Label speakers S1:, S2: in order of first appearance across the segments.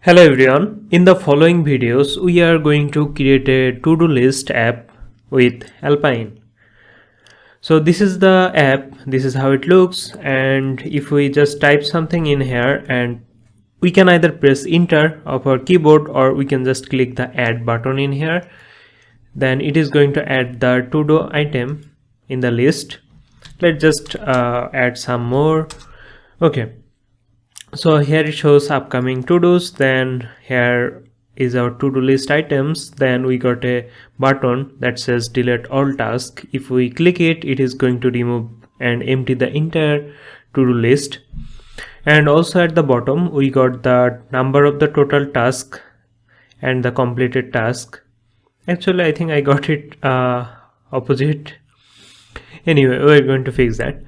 S1: Hello everyone, in the following videos we are going to create a to-do list app with Alpine. So this is the app, this is how it looks, and if we just type something in here, and we can either press enter of our keyboard or we can just click the add button in here, then it is going to add the to-do item in the list. Let's just add some more. Okay, so here it shows upcoming to-dos, then here is our to-do list items, then we got a button that says delete all tasks. If we click it, it is going to remove and empty the entire to-do list. And also at the bottom we got the number of the total task and the completed task. Actually I think I got it opposite. Anyway, we're going to fix that.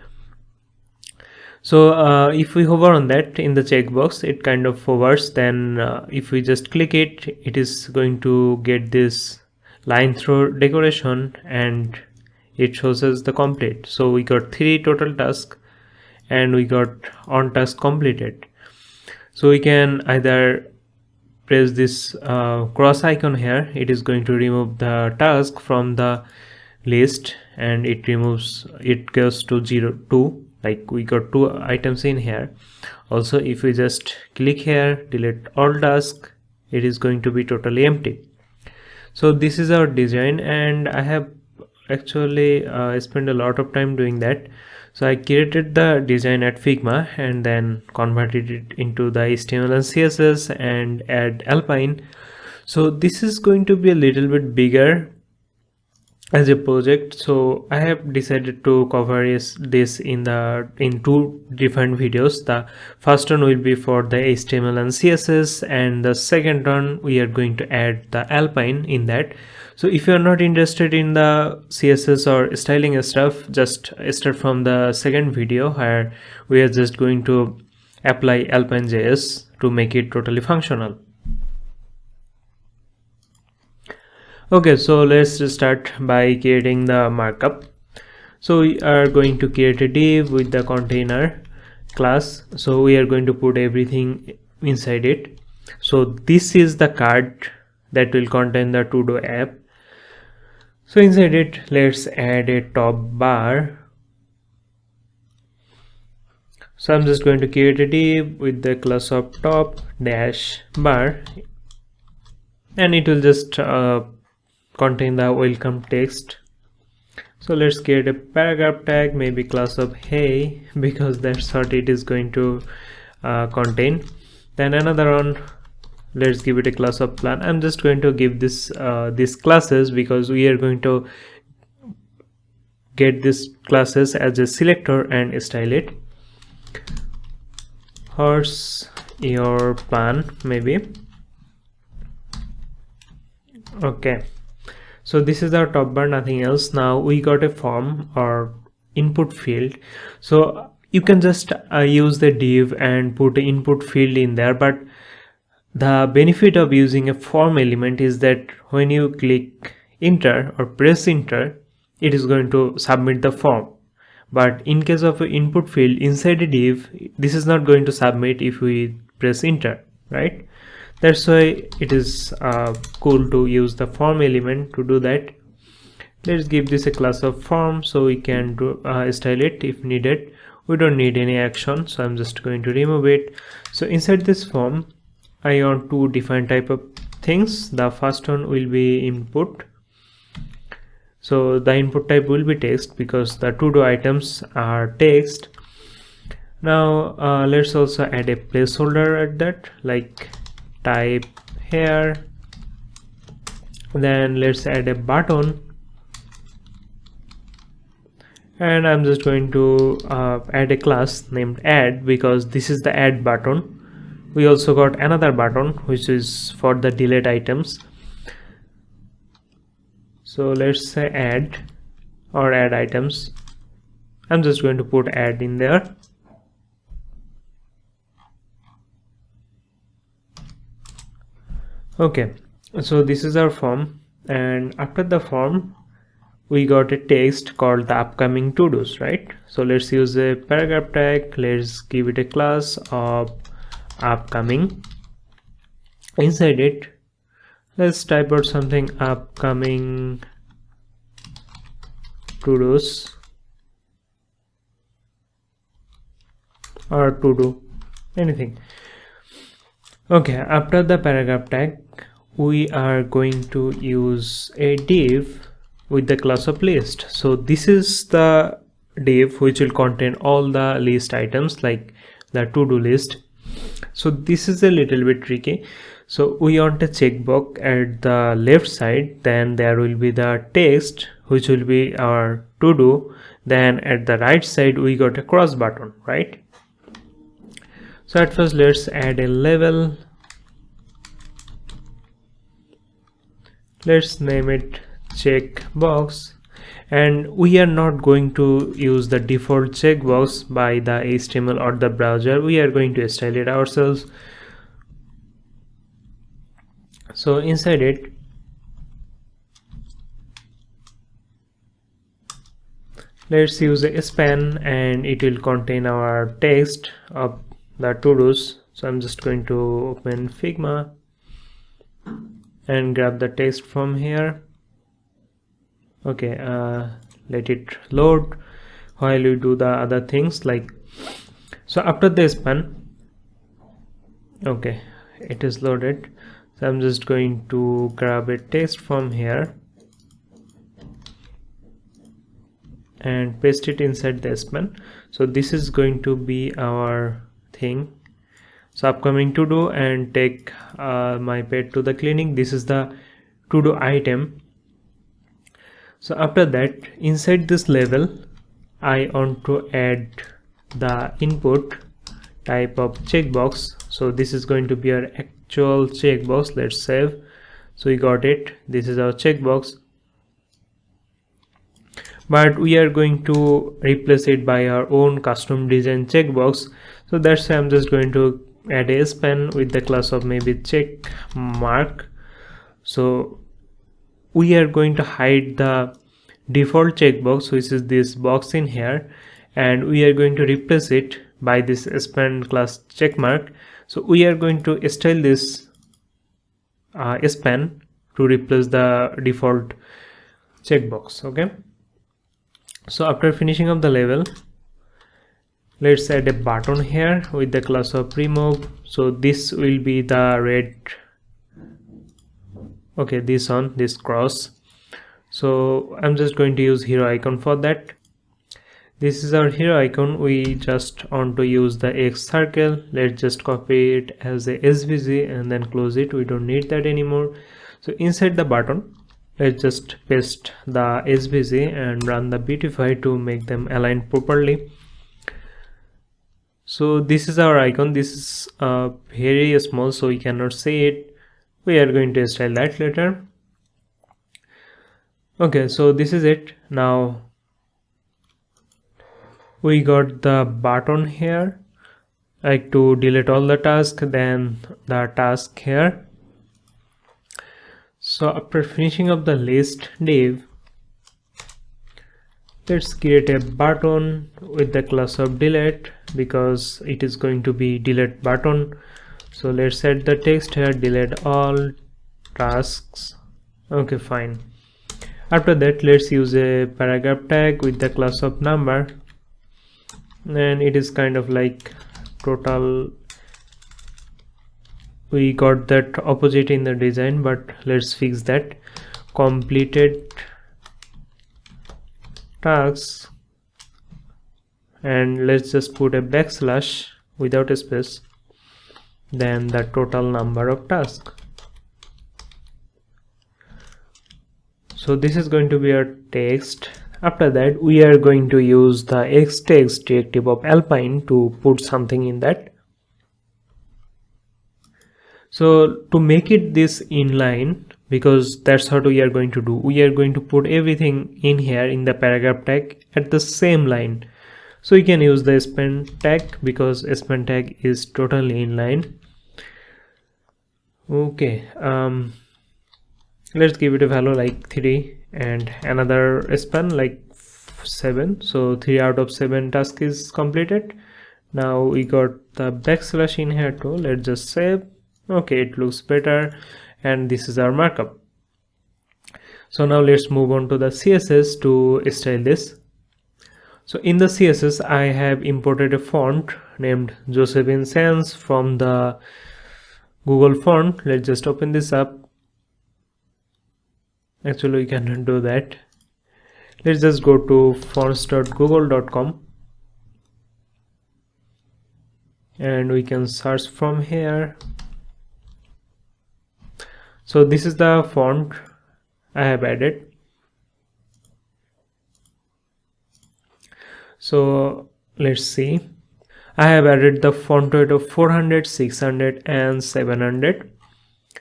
S1: So if we hover on that in the checkbox, it kind of hovers, then if we just click it, it is going to get this line through decoration and it shows us the complete. So we got 3 total tasks and we got on task completed. So we can either press this cross icon here, it is going to remove the task from the list and it goes to 0 2. Like we got 2 items in here. Also if we just click here, delete all tasks, it is going to be totally empty. So this is our design, and I have actually spent a lot of time doing that. So I created the design at Figma and then converted it into the HTML and CSS and add Alpine. So this is going to be a little bit bigger as a project, so I have decided to cover this in 2 different videos. The first one will be for the HTML and CSS, and the second one we are going to add the Alpine in that. So if you are not interested in the CSS or styling stuff, just start from the second video where we are just going to apply Alpine.js to make it totally functional. Okay, so let's start by creating the markup. So we are going to create a div with the container class. So we are going to put everything inside it. So this is the card that will contain the to-do app. So inside it, let's add a top bar. So I'm just going to create a div with the class of top dash bar, and it will just contain the welcome text. So let's create a paragraph tag, maybe class of hey, because that's what it is going to contain. Then another one, let's give it a class of plan. I'm just going to give this these classes because we are going to get these classes as a selector and style it. Horse your plan, maybe. Okay, so this is our top bar, nothing else. Now we got a form or input field. So you can just use the div and put the input field in there, but the benefit of using a form element is that when you click enter or press enter, it is going to submit the form. But in case of an input field inside a div, this is not going to submit if we press enter, right? That's why it is cool to use the form element to do that. Let's give this a class of form so we can do, style it if needed. We don't need any action, so I'm just going to remove it. So inside this form, I want 2 different type of things. The first one will be input. So the input type will be text because the to-do items are text. Now let's also add a placeholder at that, like type here. Then let's add a button, and I'm just going to add a class named add because this is the add button. We also got another button which is for the delete items. So let's say add or add items. I'm just going to put add in there. Okay, so this is our form, and after the form we got a text called the upcoming to-dos, right? So let's use a paragraph tag. Let's give it a class of upcoming. inside it, let's type out something: upcoming to-dos or to do, anything. Okay, after the paragraph tag, we are going to use a div with the class of list. So this is the div which will contain all the list items, like the to-do list. So this is a little bit tricky. So we want a checkbox at the left side, then there will be the text which will be our to do, then at the right side we got a cross button, right? So at first let's add a label. Let's name it checkbox, and we are not going to use the default checkbox by the HTML or the browser. We are going to style it ourselves. So inside it, let's use a span, and it will contain our text of the to-dos. So I'm just going to open Figma and grab the text from here. Okay, let it load while we do the other things. Like, so after the span, okay, it is loaded. So I'm just going to grab a text from here and paste it inside the span. So this is going to be our thing. So upcoming to do, and take my pet to the clinic. This is the to do item. So after that, inside this label, I want to add the input type of checkbox. So this is going to be our actual checkbox. Let's save. So we got it. This is our checkbox, but we are going to replace it by our own custom design checkbox. So that's why I'm just going to add a span with the class of maybe check mark. So we are going to hide the default checkbox, which is this box in here, and we are going to replace it by this span class checkmark. So we are going to style this span to replace the default checkbox. Okay, so after finishing up the label, let's add a button here with the class of remove. So this will be the red, okay, this on this cross. So I'm just going to use hero icon for that. This is our hero icon. We just want to use the X circle. Let's just copy it as a SVG and then close it. We don't need that anymore. So inside the button, let's just paste the SVG and run the beautify to make them align properly. So this is our icon. This is very small, so we cannot see it. We are going to style that later. Okay, so this is it. Now we got the button here, like to delete all the tasks, then the task here. So after finishing up the list div, let's create a button with the class of delete, because it is going to be delete button. So let's set the text here, delete all tasks. Okay, fine. After that, let's use a paragraph tag with the class of number, and it is kind of like total. We got that opposite in the design, but let's fix that. Completed tasks, and let's just put a backslash without a space, then the total number of tasks. So this is going to be our text. After that, we are going to use the xtext directive of Alpine to put something in that. So to make it this inline, because that's what we are going to do, we are going to put everything in here in the paragraph tag at the same line. So you can use the span tag, because span tag is totally inline. Okay, let's give it a value like 3 and another span like 7. So 3 out of 7 task is completed. Now we got the backslash in here too. Let's just save Okay, it looks better, and this is our markup. So now let's move on to the CSS to style this. So in the CSS I have imported a font named Josephine Sans from the Google font. Let's just open this up. Actually we cannot do that. Let's just go to fonts.google.com and we can search from here. So this is the font I have added. So let's see, I have added the font weight of 400, 600 and 700.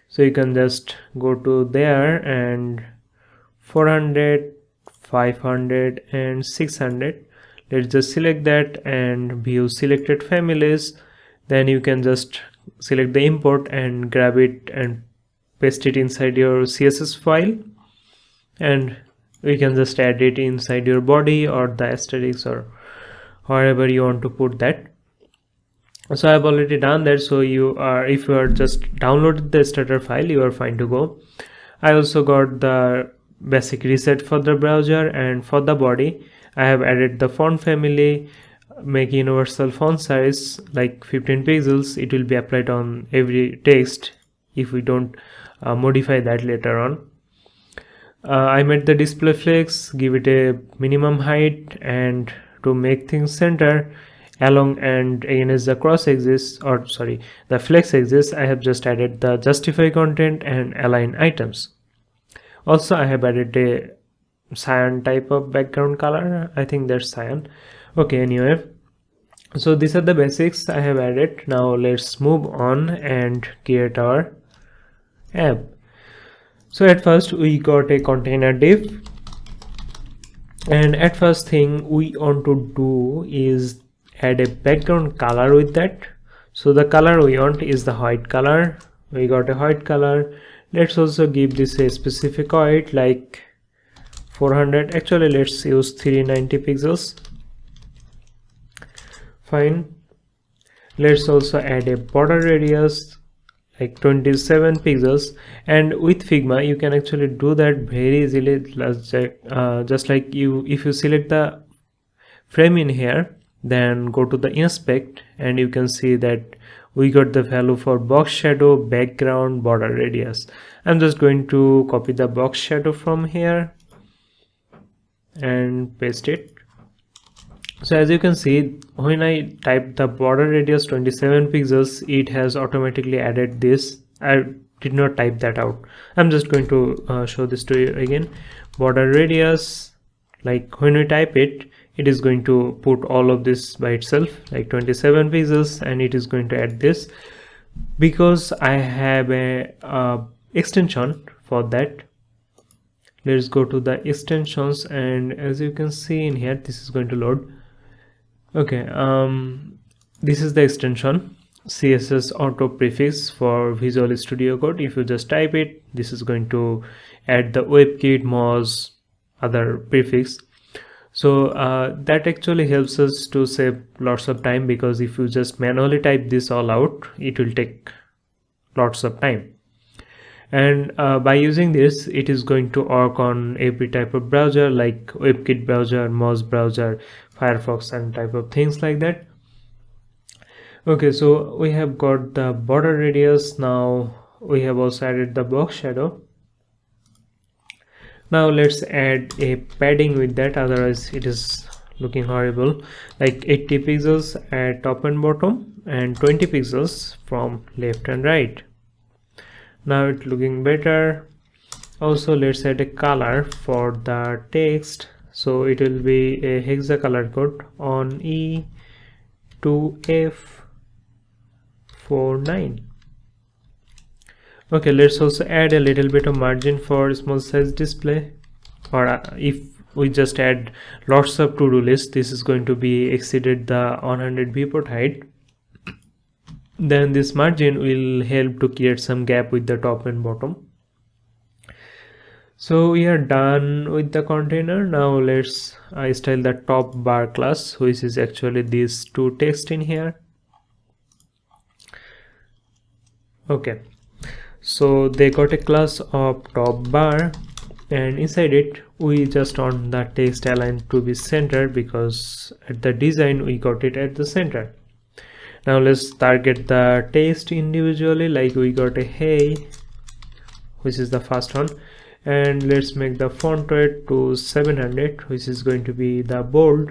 S1: So you can just go to there and 400, 500 and 600. Let's just select that and view selected families. Then you can just select the import and grab it and paste it inside your CSS file, and we can just add it inside your body or the aesthetics or wherever you want to put that. So I've already done that. So if you are just downloaded the starter file, you are fine to go. I also got the basic reset for the browser, and for the body I have added the font family, make universal font size like 15 pixels. It will be applied on every text if we don't modify that later on. I made the display flex, give it a minimum height, and to make things center along and against the cross axis, or sorry, the flex axis, I have just added the justify content and align items. Also I have added a cyan type of background color. I think that's cyan. Okay, anyway, so these are the basics I have added. Now let's move on and create our app. So at first we got a container div, and at first thing we want to do is add a background color with that. So the color we want is the white color. We got a white color. Let's also give this a specific height like 400. Actually let's use 390 pixels. Fine. Let's also add a border radius like 27 pixels, and with Figma you can actually do that very easily. Just like if you select the frame in here, then go to the inspect, and you can see that we got the value for box shadow, background, border radius. I'm just going to copy the box shadow from here and paste it. So as you can see, when I type the border radius 27 pixels, it has automatically added this. I did not type that out. I'm just going to show this to you again. Border radius, like when we type it, it is going to put all of this by itself like 27 pixels, and it is going to add this because I have a extension for that. Let's go to the extensions, and as you can see in here, this is going to load. Okay, this is the extension CSS auto prefix for Visual Studio Code. If you just type it, this is going to add the WebKit, Moz, other prefix. So that actually helps us to save lots of time, because if you just manually type this all out, it will take lots of time. And by using this, it is going to work on every type of browser like WebKit browser, Moz browser, Firefox, and type of things like that. Okay, so we have got the border radius. Now we have also added the box shadow. Now let's add a padding with that, otherwise it is looking horrible, like 80 pixels at top and bottom and 20 pixels from left and right. Now it's looking better. Also let's add a color for the text. So it will be a hexa color code on E2F49. Okay, let's also add a little bit of margin for small size display, or if we just add lots of to-do lists, this is going to be exceeded the 100 viewport height. Then this margin will help to create some gap with the top and bottom. So we are done with the container. Now let's style the top bar class, which is actually these two text in here. Okay, so they got a class of top bar, and inside it we just want the text align to be center because at the design we got it at the center. Now let's target the text individually, like we got a hey, which is the first one, and let's make the font weight to 700, which is going to be the bold,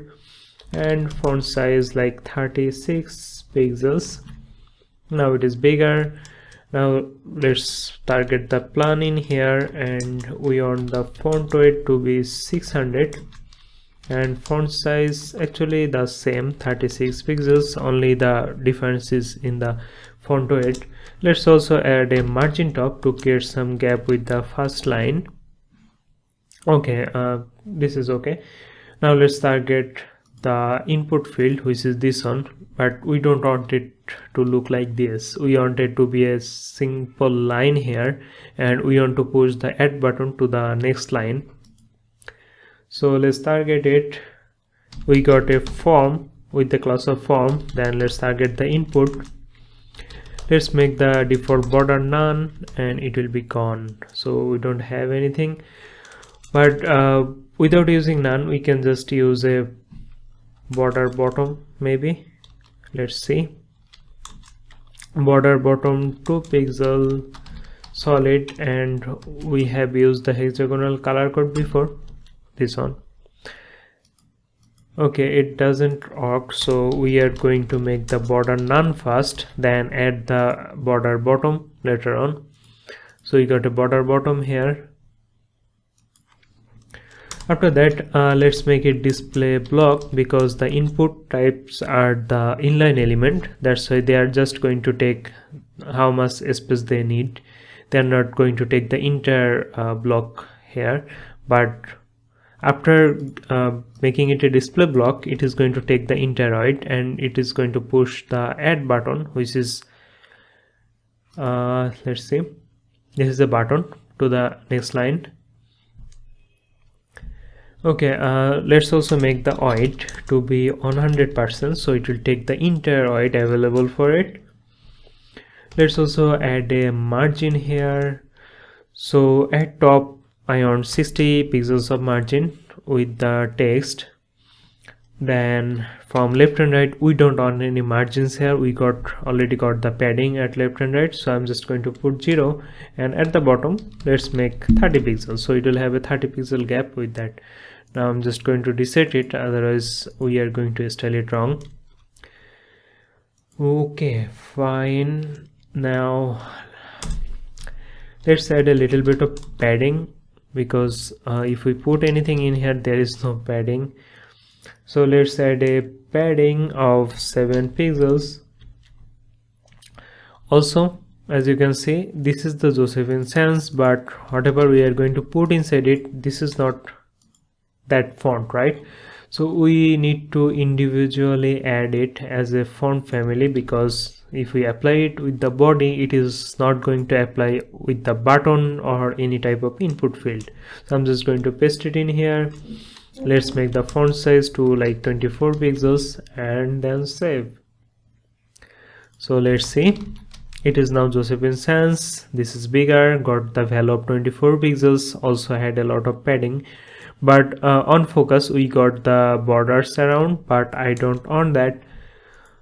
S1: and font size like 36 pixels. Now it is bigger. Now let's target the plan in here, and we want the font weight to be 600, and font size actually the same, 36 pixels, only the difference is in the font weight. Let's also add a margin top to create some gap with the first line. Okay, this is okay. Now let's target the input field, which is this one, but we don't want it to look like this. We want it to be a simple line here, and we want to push the add button to the next line. So let's target it. We got a form with the class of form. Then let's target the input. Let's make the default border none, and it will be gone, so we don't have anything. But without using none, we can just use a border bottom maybe. Let's see, border bottom 2 pixel solid, and we have used the hexagonal color code before, this one. Okay, it doesn't work, so we are going to make the border none first, then add the border bottom later on. So we got a border bottom here. After that, let's make it display block, because the input types are the inline element. That's why they are just going to take how much space they need. They are not going to take the entire block here, but after making it a display block, it is going to take the interoid, and it is going to push the add button, which is let's see, this is the button to the next line. Okay, let's also make the oid to be 100%, so it will take the entire oid available for it. Let's also add a margin here. So at top I want 60 pixels of margin with the text. Then from left and right, we don't want any margins here. We already got the padding at left and right, so I'm just going to put 0, and at the bottom let's make 30 pixels, so it will have a 30 pixel gap with that. Now I'm just going to reset it, otherwise we are going to style it wrong. Okay, fine. Now let's add a little bit of padding, because if we put anything in here, there is no padding. So let's add a padding of 7 pixels. Also, as you can see, this is the Josephine Sans, but whatever we are going to put inside it, this is not that font, right? So we need to individually add it as a font family, because if we apply it with the body, it is not going to apply with the button or any type of input field. So I'm just going to paste it in here. Let's make the font size to like 24 pixels and then save. So let's see, it is now Josephine Sans. This is bigger, got the value of 24 pixels, also had a lot of padding. But on focus we got the borders around, but I don't want that.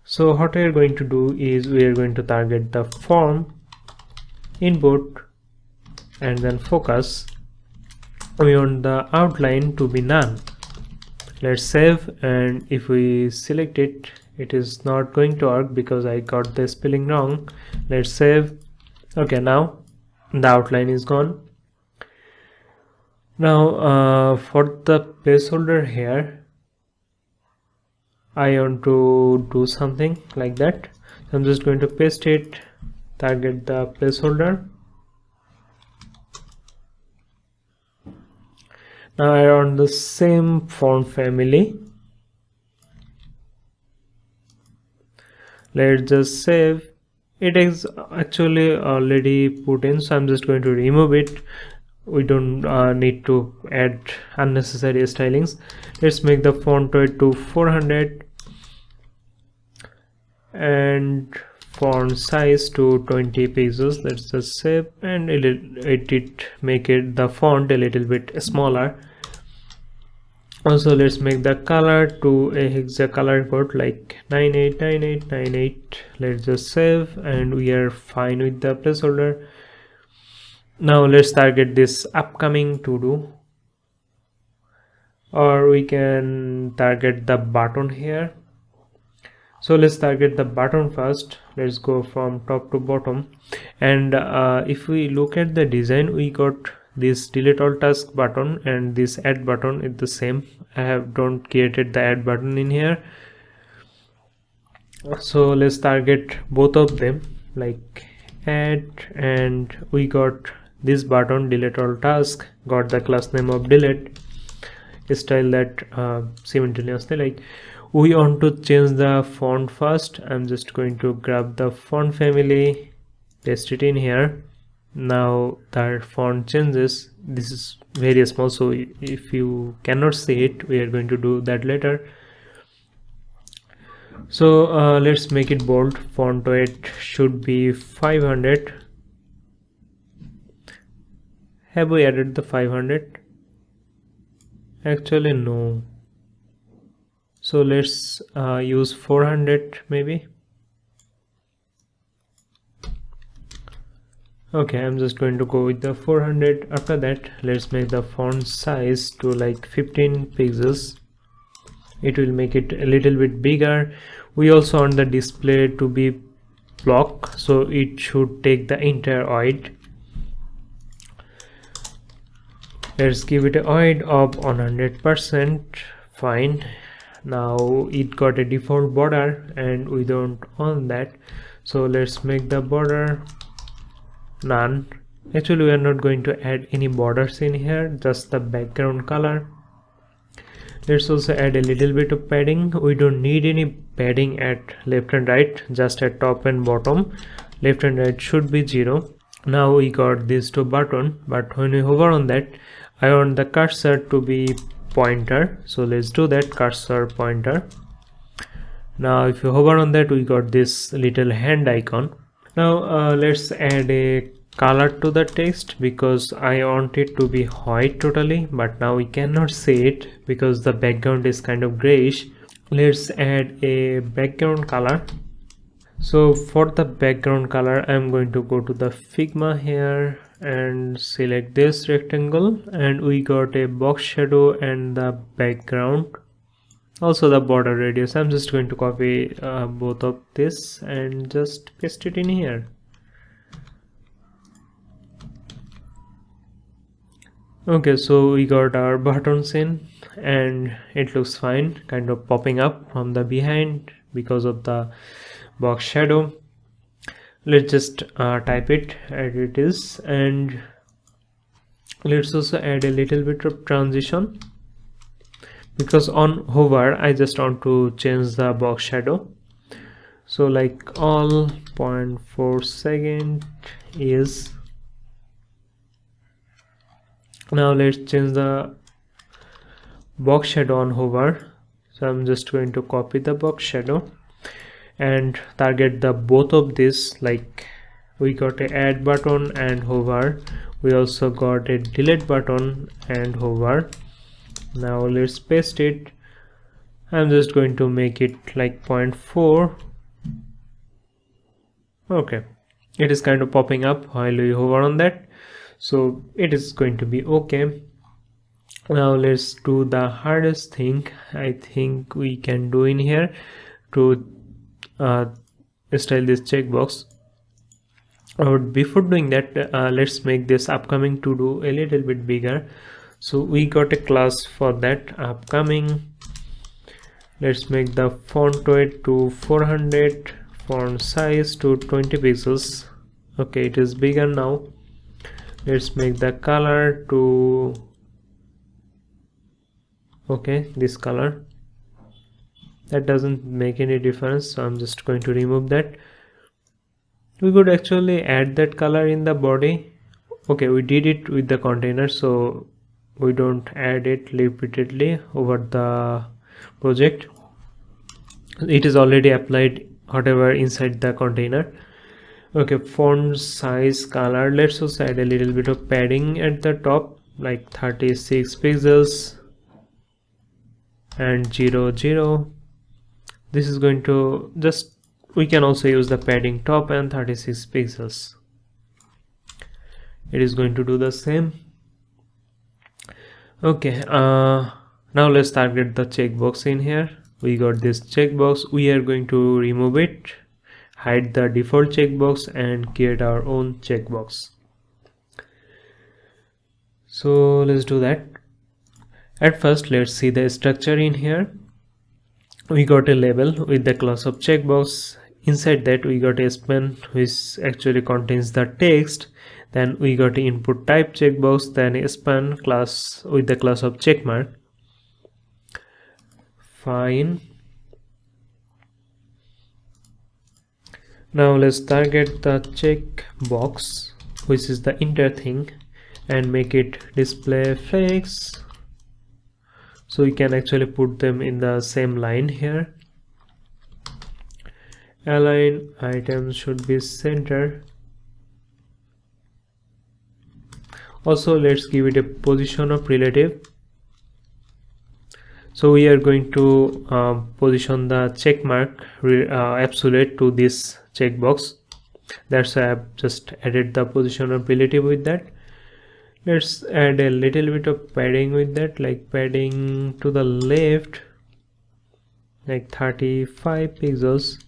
S1: So what we are going to do is we are going to target the form, input, and then focus. We want the outline to be none. Let's save, and if we select it, it is not going to work because I got the spelling wrong. Let's save. Okay, now the outline is gone. Now for the placeholder here, I want to do something like that. So I'm just going to paste it, target the placeholder. Now I want the same font family. Let's just save. It is actually already put in, so I'm just going to remove it. We don't need to add unnecessary stylings. Let's make the font weight to 400 and font size to 20 pixels. Let's just save and it make it the font a little bit smaller. Also let's make the color to a hexa color code like 989898. Let's just save and we are fine with the placeholder. Now let's target this upcoming to do, or we can target the button here. So let's target the button first. Let's go from top to bottom, and if we look at the design, we got this delete all task button and this add button is the same. I don't created the add button in here, so let's target both of them like add, and we got this button delete all task, got the class name of delete, style that simultaneously. Like we want to change the font first. I'm just going to grab the font family, paste it in here. Now the font changes. This is very small, so if you cannot see it, we are going to do that later. So let's make it bold. Font weight should be 500. Have we added the 500? Actually no, so let's use 400 maybe. Okay, I'm just going to go with the 400. After that, let's make the font size to like 15 pixels. It will make it a little bit bigger. We also want the display to be block, so it should take the entire width. Let's give it a width of 100%. Fine. Now it got a default border and we don't want that, so let's make the border none. Actually we are not going to add any borders in here, just the background color. Let's also add a little bit of padding. We don't need any padding at left and right, just at top and bottom. Left and right should be 0. Now we got these two buttons, but when we hover on that, I want the cursor to be pointer, so let's do that, cursor pointer. Now if you hover on that, we got this little hand icon. Now let's add a color to the text because I want it to be white totally, but now we cannot see it because the background is kind of grayish. Let's add a background color. So for the background color, I'm going to go to the Figma here and select this rectangle, and we got a box shadow and the background, also the border radius. I'm just going to copy both of this and just paste it in here. Okay, so we got our buttons in and it looks fine, kind of popping up from the behind because of the box shadow. Let's just type it as it is, and let's also add a little bit of transition because on hover I just want to change the box shadow. So like all 0.4 second is. Now let's change the box shadow on hover. So I'm just going to copy the box shadow and target the both of this. Like we got a add button and hover, we also got a delete button and hover. Now let's paste it. I'm just going to make it like 0.4. okay, it is kind of popping up while we hover on that, so it is going to be okay. Now let's do the hardest thing I think we can do in here to style this checkbox. But before doing that, let's make this upcoming to do a little bit bigger. So we got a class for that, upcoming. Let's make the font weight to 400, font size to 20 pixels. Okay, it is bigger now. Let's make the color to this color. That doesn't make any difference, so I'm just going to remove that. We could actually add that color in the body. Okay, we did it with the container, so we don't add it repeatedly over the project. It is already applied whatever inside the container. Okay, font size, color, let's also add a little bit of padding at the top, like 36 pixels and 00. This is going to just, we can also use the padding top and 36 pixels. It is going to do the same. Okay, now let's target the checkbox in here. We got this checkbox, we are going to remove it, hide the default checkbox and create our own checkbox. So let's do that. At first, let's see the structure in here. We got a label with the class of checkbox. Inside that we got a span which actually contains the text. Then we got the input type checkbox, then a span class with the class of checkmark. Fine. Now let's target the checkbox, which is the enter thing, and make it display flex. So we can actually put them in the same line here. Align items should be center. Also, let's give it a position of relative. So we are going to position the checkmark absolute to this checkbox. That's why I've just added the position of relative with that. Let's add a little bit of padding with that, like padding to the left, like 35 pixels.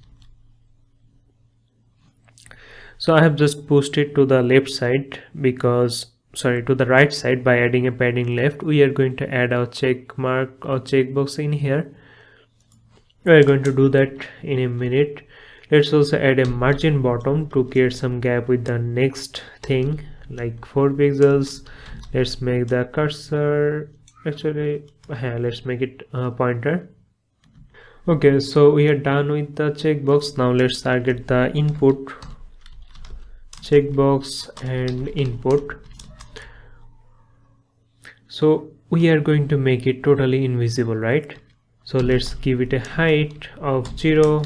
S1: So I have just pushed it to the left side because, sorry, to the right side by adding a padding left. We are going to add our check mark or checkbox in here. We are going to do that in a minute. Let's also add a margin bottom to create some gap with the next thing, like 4 pixels. Let's make the cursor, actually let's make it a pointer. Okay, so we are done with the checkbox. Now let's target the input checkbox and input. So we are going to make it totally invisible, right? So let's give it a height of 0,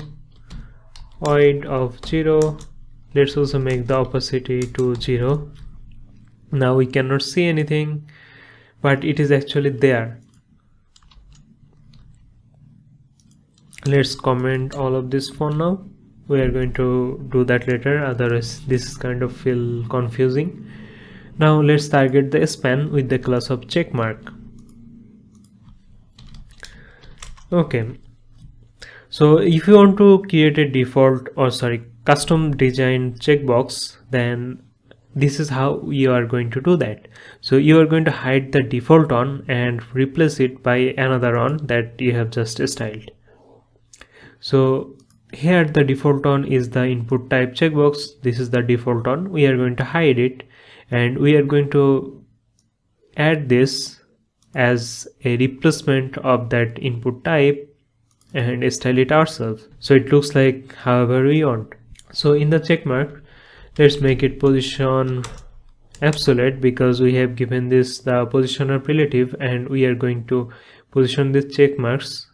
S1: height of 0. Let's also make the opacity to 0. Now we cannot see anything, but it is actually there. Let's comment all of this for now. We are going to do that later, otherwise this is kind of feel confusing. Now let's target the span with the class of checkmark. Okay, so if you want to create a default or custom design checkbox, then this is how you are going to do that. So you are going to hide the default on and replace it by another on that you have just styled. So here the default on is the input type checkbox. This is the default on. We are going to hide it and we are going to add this as a replacement of that input type and style it ourselves, so it looks like however we want. So in the checkmark, let's make it position absolute because we have given this the position of relative, and we are going to position these checkmarks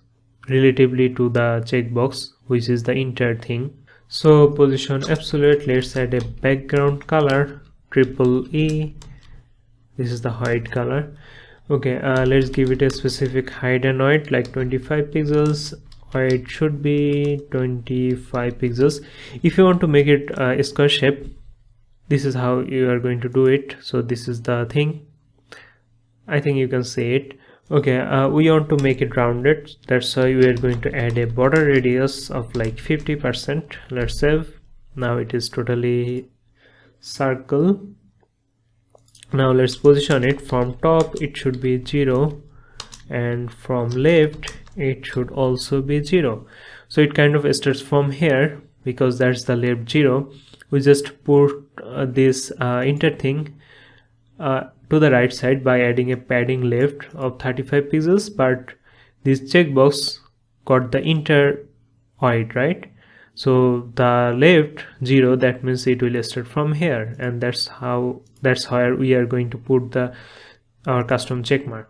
S1: relatively to the checkbox, which is the entire thing. So position absolute, let's add a background color EE. This is the white color. Okay, let's give it a specific height and height, like 25 pixels. Height should be 25 pixels. If you want to make it a square shape, this is how you are going to do it. So this is the thing. I think you can see it. Okay, we want to make it rounded. That's why we are going to add a border radius of like 50%. Let's save. Now it is totally circle. Now let's position it. From top it should be 0, and from left it should also be 0. So it kind of starts from here because that's the left 0. We just put this enter thing to the right side by adding a padding left of 35 pixels, but this checkbox got the enter white, right? So the left 0, that means it will start from here, and that's how we are going to put our custom checkmark.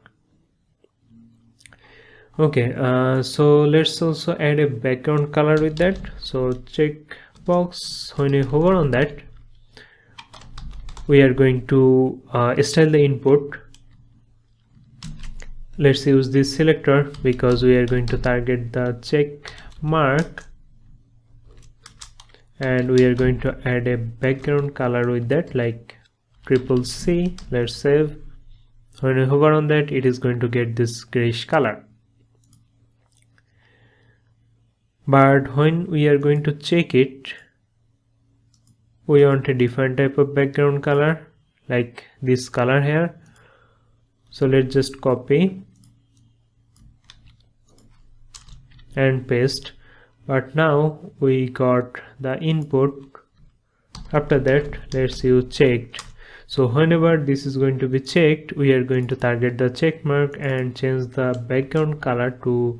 S1: Okay, so let's also add a background color with that. So check box, when you hover on that, we are going to style the input. Let's use this selector because we are going to target the check mark, and we are going to add a background color with that, like CCC. Let's save. When you hover on that, it is going to get this grayish color. But when we are going to check it, we want a different type of background color, like this color here. So let's just copy and paste. But now we got the input. After that, let's use checked. So whenever this is going to be checked, we are going to target the check mark and change the background color to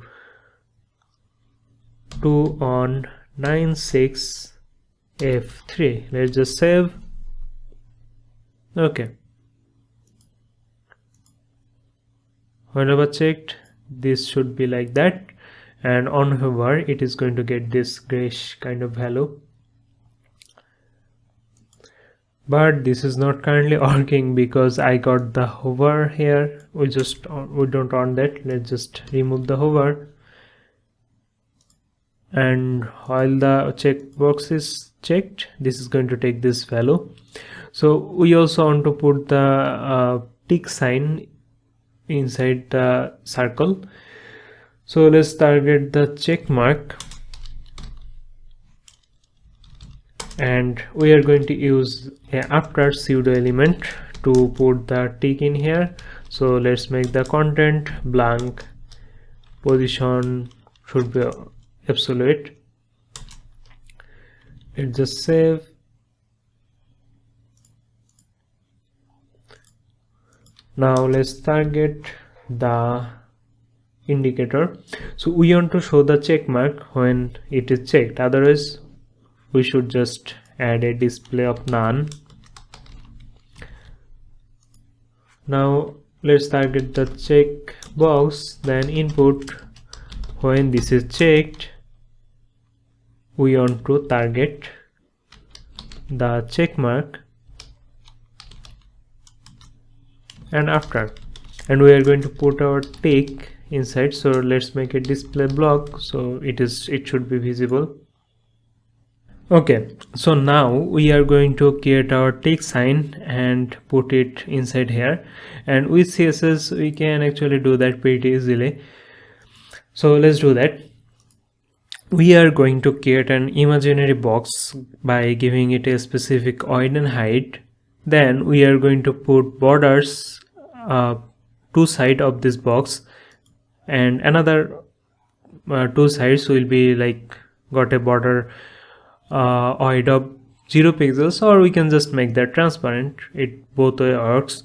S1: 2 on 96 F3. Let's just save. Okay. Whenever checked, this should be like that, and on hover it is going to get this grayish kind of value. But this is not currently working because I got the hover here. We don't want that. Let's just remove the hover, and while the checkbox is checked, this is going to take this value. So we also want to put the tick sign inside the circle. So let's target the check mark, and we are going to use a after pseudo element to put the tick in here. So let's make the content blank, position should be absolute. Let's just save. Now let's target the indicator. So we want to show the check mark when it is checked, otherwise we should just add a display of none. Now let's target the check box, then input. When this is checked, we want to target the check mark and after, and we are going to put our tick inside. So let's make a display block so it should be visible. Okay, so now we are going to create our tick sign and put it inside here, and with CSS we can actually do that pretty easily. So let's do that. We are going to create an imaginary box by giving it a specific width and height. Then we are going to put borders two sides of this box, and another two sides will be like got a border width of 0 pixels, or we can just make that transparent. It both way works,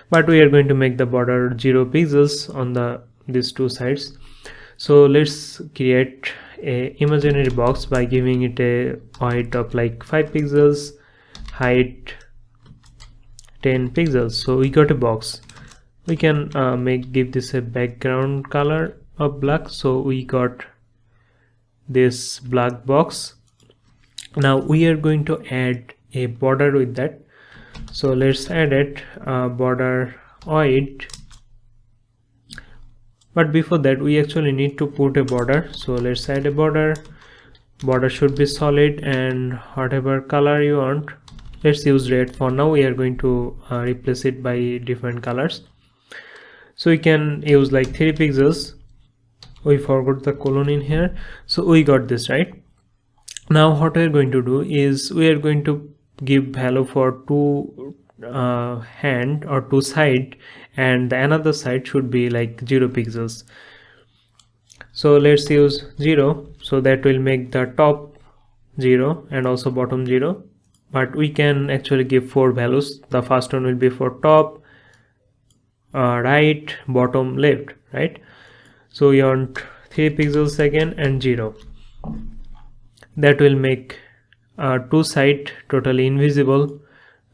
S1: but we are going to make the border 0 pixels on these two sides. So let's create a imaginary box by giving it a width of like 5 pixels, height 10 pixels. So we got a box. We can give this a background color of black. So we got this black box. Now we are going to add a border with that. So let's add it border width. But before that, we actually need to put a border. So let's add a border. Border should be solid and whatever color you want. Let's use red for now. We are going to replace it by different colors. So we can use like 3 pixels. We forgot the colon in here. So we got this, right? Now what we are going to do is we are going to give value for two hand or two side, and the another side should be like 0 pixels. So let's use 0, so that will make the top 0 and also bottom 0. But we can actually give 4 values. The first one will be for top, right, bottom, left, right? So we want 3 pixels again and 0. That will make two sides totally invisible,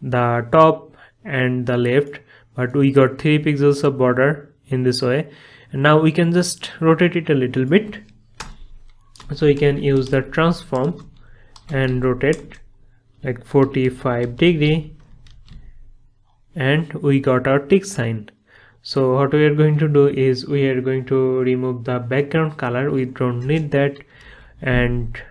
S1: the top and the left, but we got 3 pixels of border in this way, And now we can just rotate it a little bit. So we can use the transform and rotate like 45 degree, and we got our tick sign. So what we are going to do is we are going to remove the background color, we don't need that, and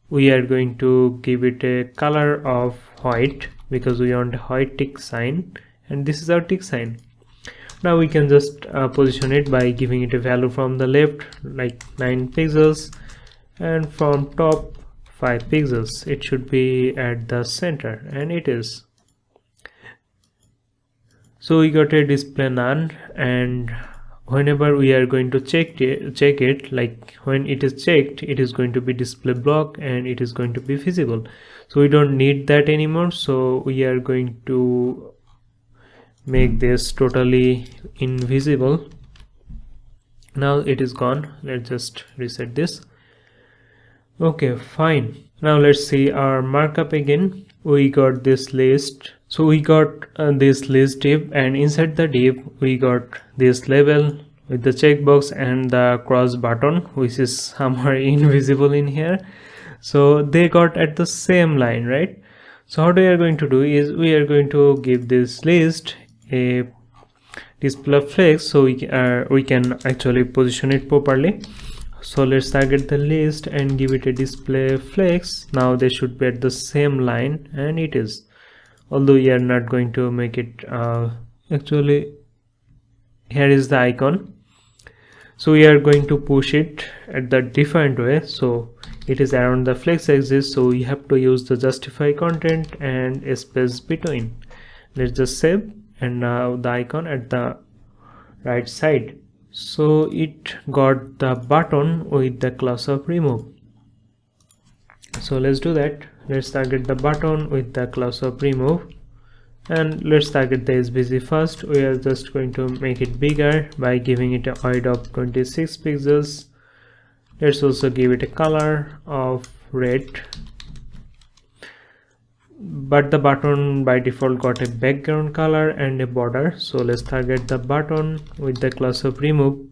S1: we are going to give it a color of white because we want a white tick sign, and this is our tick sign. Now we can just position it by giving it a value from the left like 9 pixels, and from top 5 pixels. It should be at the center, and it is. So we got a display none, and whenever we are going to check it, like when it is checked, it is going to be display block and it is going to be visible. So we don't need that anymore, so we are going to make this totally invisible. Now it is gone. Let's just reset this. Okay, fine. Now let's see our markup again. We got this list. So we got this list div, and inside the div we got this label with the checkbox and the cross button, which is somewhere invisible in here. So they got at the same line, right? So what we are going to do is we are going to give this list a display flex, so we can actually position it properly. So let's target the list and give it a display flex. Now they should be at the same line, and it is, although we are not going to make it actually here is the icon. So we are going to push it at the different way, so it is around the flex axis, so we have to use the justify content and a space between. Let's just save, and now the icon at the right side. So it got the button with the class of remove. So let's do that. Let's target the button with the class of remove, and let's target the SVG first. We are just going to make it bigger by giving it a width of 26 pixels. Let's also give it a color of red, but the button by default got a background color and a border. So let's target the button with the class of remove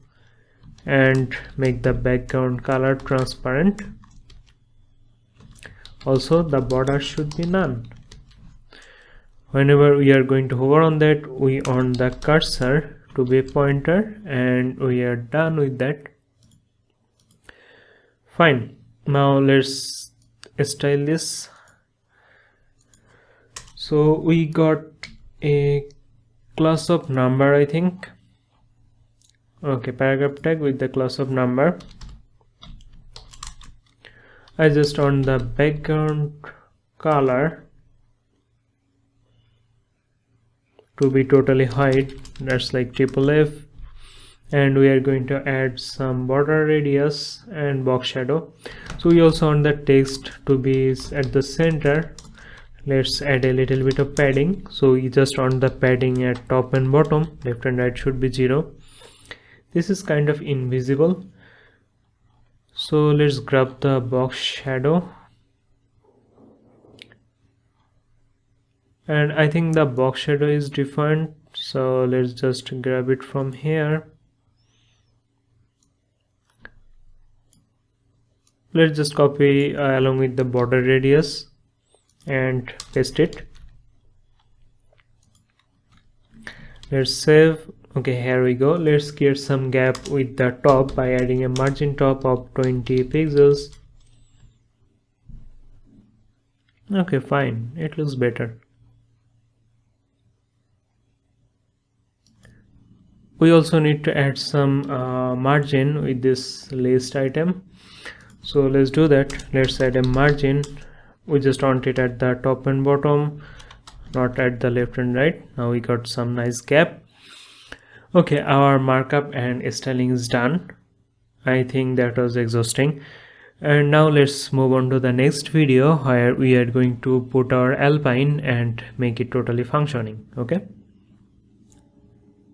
S1: and make the background color transparent. Also the border should be none. Whenever we are going to hover on that, we want the cursor to be a pointer, and we are done with that. Fine. Now let's style this. So we got a class of number, I think. Okay, paragraph tag with the class of number. I just want the background color to be totally white, that's like F, and we are going to add some border radius and box shadow. So we also want the text to be at the center. Let's add a little bit of padding. So we just want the padding at top and bottom, left and right should be 0. This is kind of invisible, so let's grab the box shadow, and I think the box shadow is different, so let's just grab it from here. Let's just copy along with the border radius and paste it. Let's save. Okay, here we go. Let's create some gap with the top by adding a margin top of 20 pixels. Okay, fine, it looks better. We also need to add some margin with this list item, so let's do that. Let's add a margin. We just want it at the top and bottom, not at the left and right. Now we got some nice gap. Okay, our markup and styling is done. I think that was exhausting, and now let's move on to the next video where we are going to put our alpine and make it totally functioning. Okay.